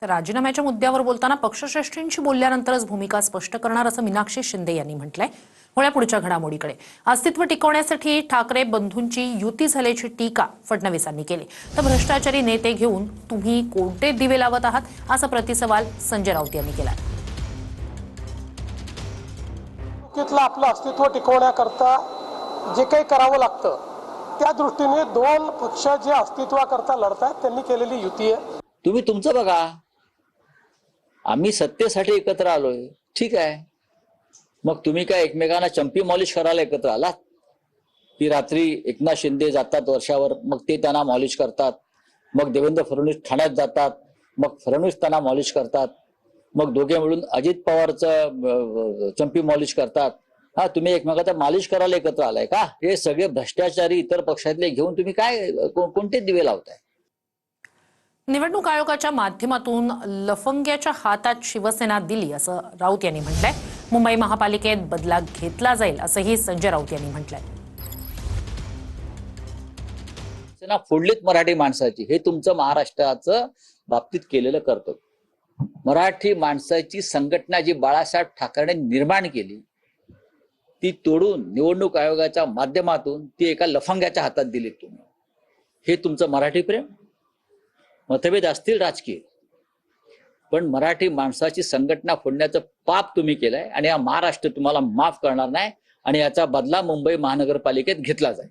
तर राजीनाम्याच्या मुद्द्यावर बोलताना पक्षश्रेष्ठींशी बोलल्यानंतरच भूमिका स्पष्ट करणार असं मीनाक्षी शिंदे यांनी म्हटलंय। होळ्या पुढच्या घडामोडीकडे अस्तित्व टिकवण्यासाठी ठाकरे बंधूंची युती झाल्याची टीका फडणवीसांनी केली। तर भ्रष्टाचारी नेते घेऊन तुम्ही कोणते दिवे लावत आहात असा प्रतिसवाल संजय राऊत यांनी केला। युतीतलं आपलं अस्तित्व टिकवण्याकरता जे काही करावं लागतं त्या दृष्टीने दोन पक्ष जे अस्तित्वाकरता लढतात त्यांनी केलेली युती आहे। तुम्ही तुमचं बघा, आम्ही सत्तेसाठी एकत्र आलोय, ठीक आहे। मग तुम्ही काय एकमेकांना चंपी मॉलिश करायला एकत्र आलात? की रात्री एकनाथ शिंदे जातात वर्षावर, मग ते त्यांना मॉलिश करतात, मग देवेंद्र फडणवीस ठाण्यात जातात, मग फडणवीस त्यांना मॉलिश करतात, मग दोघे मिळून अजित पवारचं चंपी मॉलिश करतात। हा, तुम्ही एकमेकांचा मालिश करायला एकत्र आलाय का? हे सगळे भ्रष्टाचारी इतर पक्षातले घेऊन तुम्ही काय कोणते दिवे लावताय? निवडणूक आयोगाच्या माध्यमातून लफंग्याच्या हातात शिवसेना दिली असं राऊत यांनी म्हटलंय। मुंबई महापालिकेत बदला घेतला जाईल असंही संजय राऊत यांनी म्हटलंय। शिवसेना फोडलीत मराठी माणसाची, हे तुमचं महाराष्ट्राचं बाबतीत केलेलं कर्तव्य। मराठी माणसाची संघटना जी बाळासाहेब ठाकरेंनी निर्माण केली ती तोडून निवडणूक आयोगाच्या माध्यमातून ती एका लफंग्याच्या हातात दिली तुम्ही। हे तुमचं मराठी प्रेम? मतभेद असतील राजकीय, पण मराठी माणसाची संघटना फोडण्याचं पाप तुम्ही केलंय आणि हा महाराष्ट्र तुम्हाला माफ करणार नाही आणि याचा बदला मुंबई महानगरपालिकेत घेतला जाईल।